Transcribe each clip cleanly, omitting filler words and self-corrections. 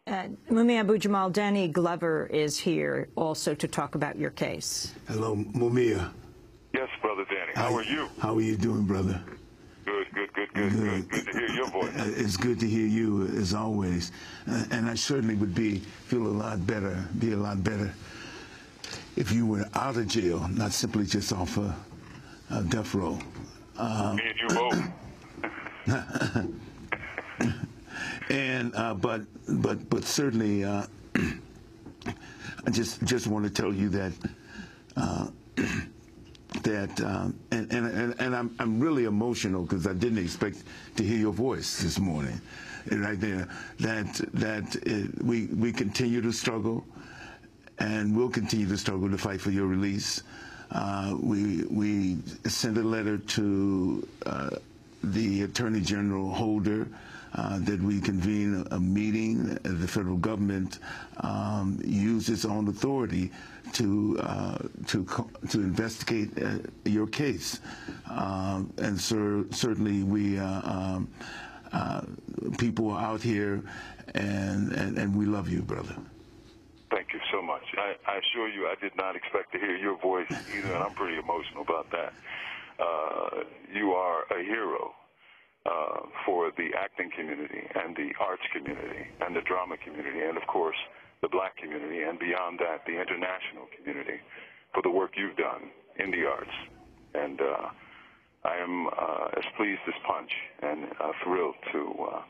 Mumia Abu-Jamal, Danny Glover is here also to talk about your case. Hello, Mumia. Yes, Brother Danny. How are you? How are you doing, brother? Good to hear your voice. It's good to hear you, as always. And I certainly would be a lot better if you were out of jail, not simply just off a death row. Me and you both. And but certainly, I just want to tell you that I'm really emotional because I didn't expect to hear your voice this morning, right there. We continue to struggle, and we'll continue to struggle to fight for your release. We sent a letter to the Attorney General Holder that we convene a meeting. The federal government use its own authority to investigate your case, and certainly we people are out here, and we love you, brother. Thank you so much. I assure you, I did not expect to hear your voice either, and I'm pretty emotional about that. You are a hero for the acting community and the arts community and the drama community and, of course, the black community and beyond that, the international community, for the work you've done in the arts. And I am as pleased as Punch and thrilled to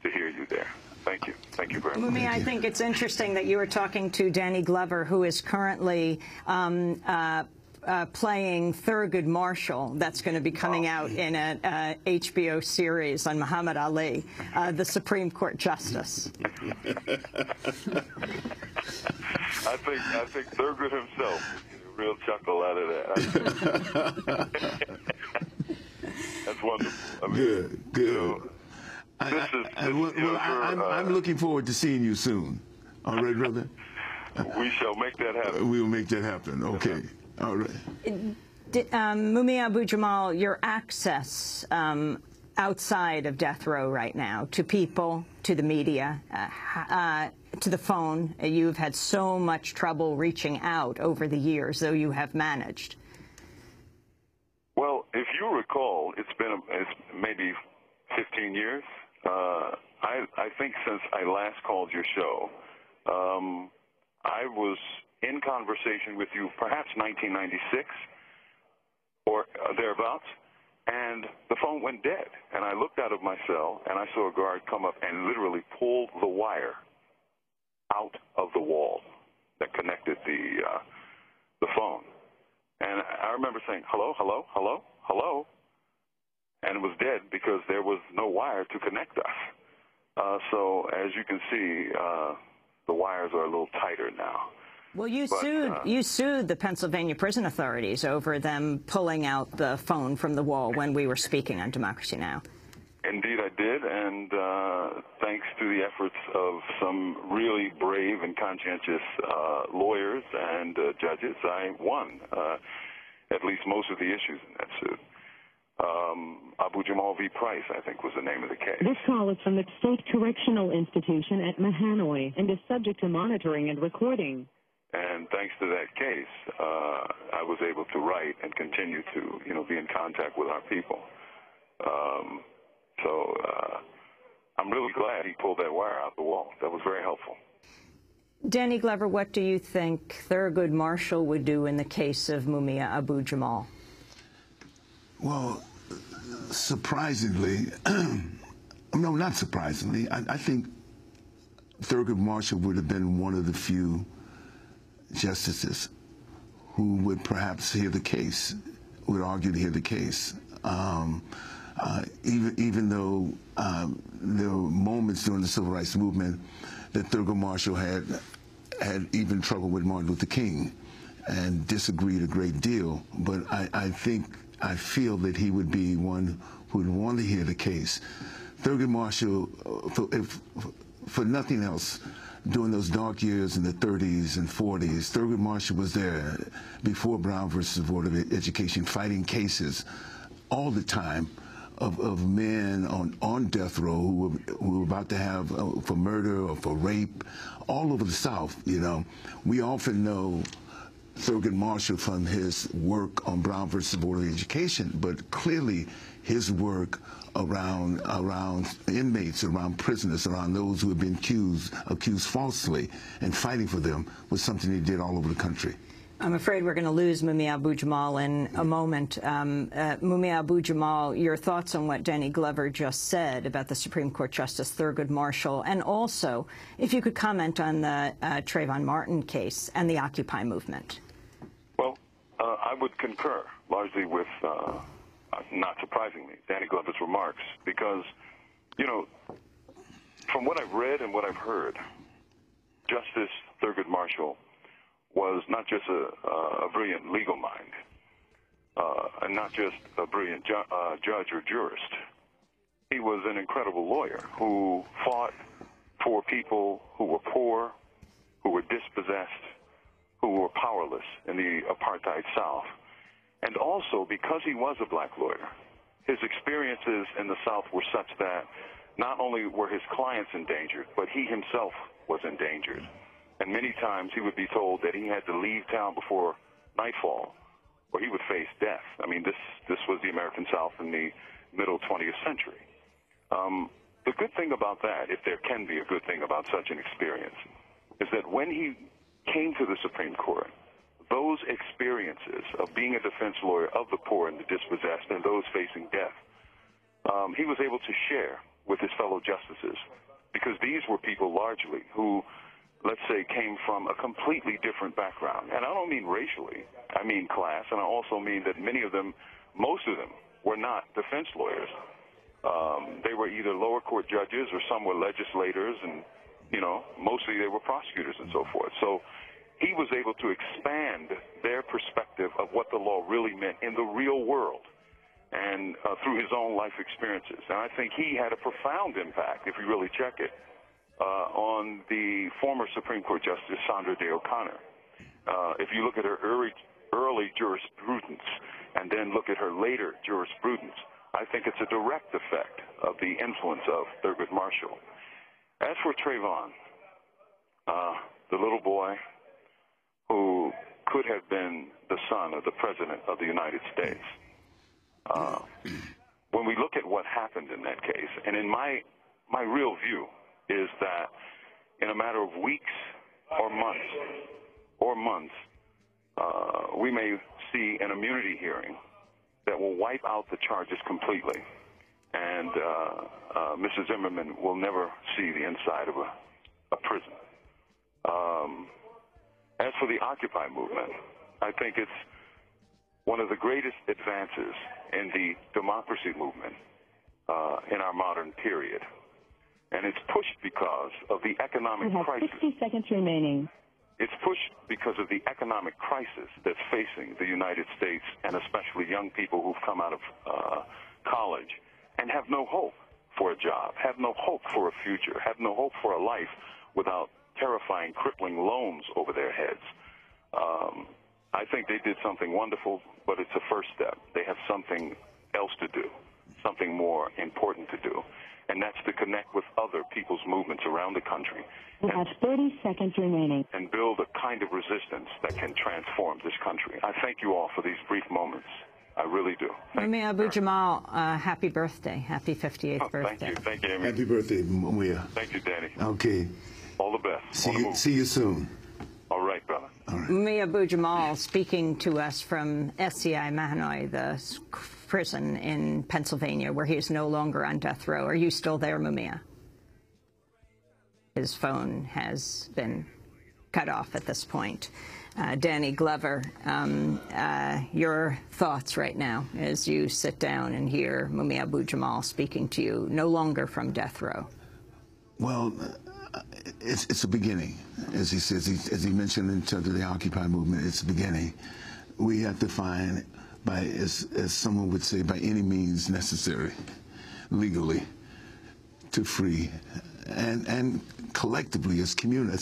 hear you there. Thank you. Thank you very much. Mumia, I think it's interesting that you were talking to Danny Glover, who is currently playing Thurgood Marshall. That's going to be coming out in a HBO series on Muhammad Ali, the Supreme Court Justice. I think Thurgood himself would get a real chuckle out of that. That's wonderful. I mean, good. You know, I'm looking forward to seeing you soon. All right, brother? We shall make that happen. We will make that happen. Okay. All right. Mumia Abu-Jamal, your access outside of death row right now to people, to the media, to the phone, you've had so much trouble reaching out over the years, though you have managed. Well, if you recall, it's maybe 15 years. I think since I last called your show, I was in conversation with you, perhaps 1996 or thereabouts, and the phone went dead. And I looked out of my cell, and I saw a guard come up and literally pull the wire out of the wall that connected the phone. And I remember saying, hello, hello, hello, hello, and it was dead because there was no wire to connect us. So as you can see, the wires are a little tighter now. Well, you sued the Pennsylvania prison authorities over them pulling out the phone from the wall when we were speaking on Democracy Now! Indeed, I did, and thanks to the efforts of some really brave and conscientious lawyers and judges, I won at least most of the issues in that suit. Abu-Jamal v. Price, I think, was the name of the case. This call is from the State Correctional Institution at Mahanoy and is subject to monitoring and recording. And thanks to that case, I was able to write and continue to, be in contact with our people. So I'm really glad he pulled that wire out the wall. That was very helpful. Danny Glover, what do you think Thurgood Marshall would do in the case of Mumia Abu-Jamal? Well, surprisingly, no, not surprisingly, I think Thurgood Marshall would have been one of the few justices who would perhaps hear the case, would argue to hear the case. Even though there were moments during the Civil Rights Movement that Thurgood Marshall had even trouble with Martin Luther King and disagreed a great deal, but I feel that he would be one who would want to hear the case. Thurgood Marshall, for nothing else, during those dark years in the 30s and 40s, Thurgood Marshall was there before Brown versus Board of Education, fighting cases all the time of men on death row who were about to have for murder or for rape all over the South. You know, we often know Thurgood Marshall from his work on Brown versus Board of Education, but clearly his work around inmates, around prisoners, around those who have been accused falsely, and fighting for them was something he did all over the country. I'm afraid we're going to lose Mumia Abu-Jamal in a moment. Mumia Abu-Jamal, your thoughts on what Danny Glover just said about the Supreme Court Justice Thurgood Marshall, and also if you could comment on the Trayvon Martin case and the Occupy movement. Well, I would concur largely with, not surprisingly, Danny Glover's remarks, because, you know, from what I've read and what I've heard, Justice Thurgood Marshall was not just a brilliant legal mind, and not just a brilliant judge or jurist. He was an incredible lawyer who fought for people who were poor, who were dispossessed, who were powerless in the apartheid South. And also, because he was a black lawyer, his experiences in the South were such that not only were his clients endangered, but he himself was endangered. And many times he would be told that he had to leave town before nightfall, or he would face death. I mean, this was the American South in the middle 20th century. The good thing about that, if there can be a good thing about such an experience, is that when he came to the Supreme Court, those experiences of being a defense lawyer of the poor and the dispossessed and those facing death, he was able to share with his fellow justices, because these were people largely who, let's say, came from a completely different background. And I don't mean racially, I mean class, and I also mean that many of them, most of them, were not defense lawyers. They were either lower court judges or some were legislators, and, you know, mostly they were prosecutors and so forth. So he was able to expand their perspective of what the law really meant in the real world, and through his own life experiences. And I think he had a profound impact, if you really check it, on the former Supreme Court Justice Sandra Day O'Connor. If you look at her early jurisprudence and then look at her later jurisprudence, I think it's a direct effect of the influence of Thurgood Marshall. As for Trayvon, the little boy who could have been the son of the President of the United States, when we look at what happened in that case, and in my real view is that in a matter of weeks or months, we may see an immunity hearing that will wipe out the charges completely, and Mr. Zimmerman will never see the inside of a prison. As for the Occupy movement, I think it's one of the greatest advances in the democracy movement in our modern period. And it's pushed because of the economic crisis. 60 seconds remaining. It's pushed because of the economic crisis that's facing the United States, and especially young people who've come out of college and have no hope for a job, have no hope for a future, have no hope for a life without terrifying, crippling loans over their heads. I think they did something wonderful, but it's a first step. They have something else to do, something more important to do, and that's to connect with other people's movements around the country. You have 30 seconds remaining. And build a kind of resistance that can transform this country. I thank you all for these brief moments. I really do. Mumia Abu-Jamal, happy birthday. Happy 58th birthday. Thank you. Thank you, Amy. Happy birthday, Mumia. Thank you, Danny. Okay. All the best. See you soon. All right, brother. All right. Mumia Abu-Jamal speaking to us from SCI Mahanoy, the prison in Pennsylvania, where he is no longer on death row. Are you still there, Mumia? His phone has been cut off at this point. Danny Glover, your thoughts right now as you sit down and hear Mumia Abu-Jamal speaking to you, no longer from death row. Well, it's a beginning, as he says, as he mentioned in terms of the Occupy movement. It's a beginning. We have to find, as someone would say, by any means necessary, legally, to free and collectively as a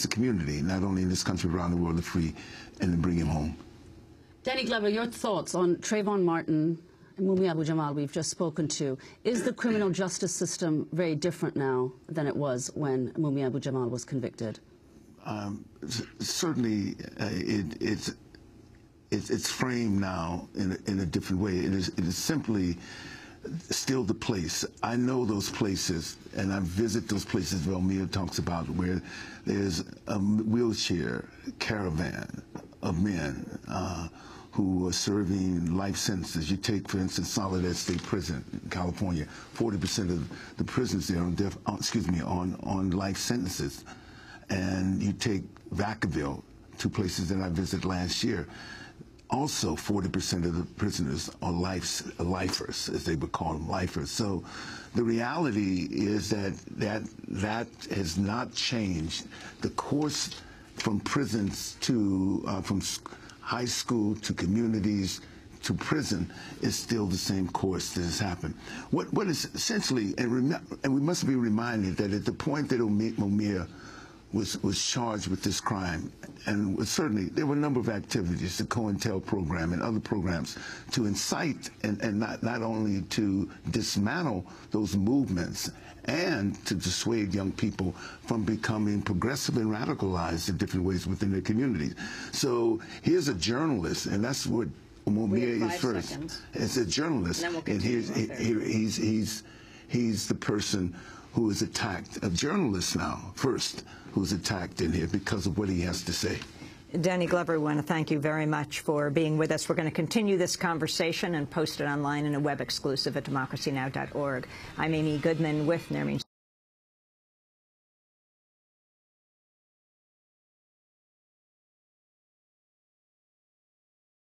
community, not only in this country, around the world, to free and to bring him home. Danny Glover, your thoughts on Trayvon Martin Mumia Abu-Jamal, we've just spoken to. Is the criminal justice system very different now than it was when Mumia Abu-Jamal was convicted? Certainly, it's framed now in a different way. It is simply still the place. I know those places, and I visit those places Mumia talks about, where there's a wheelchair caravan of men who are serving life sentences. You take, for instance, Soledad State Prison in California. 40% of the prisoners there on life sentences. And you take Vacaville, two places that I visited last year. Also, 40% of the prisoners are lifers, as they would call them, lifers. So the reality is that has not changed. The course from prisons to, from high school to communities to prison is still the same course that has happened. What is essentially, and we must be reminded that at the point that Mumia was charged with this crime, and certainly there were a number of activities, the COINTEL program and other programs, to incite and not only to dismantle those movements and to dissuade young people from becoming progressive and radicalized in different ways within their communities. So here's a journalist, and that's what Mumia is first. As a journalist, and he's the person who is attacked, a journalist now, first, who's attacked in here because of what he has to say. Danny Glover, we want to thank you very much for being with us. We're going to continue this conversation and post it online in a web exclusive at democracynow.org. I'm Amy Goodman with Nermeen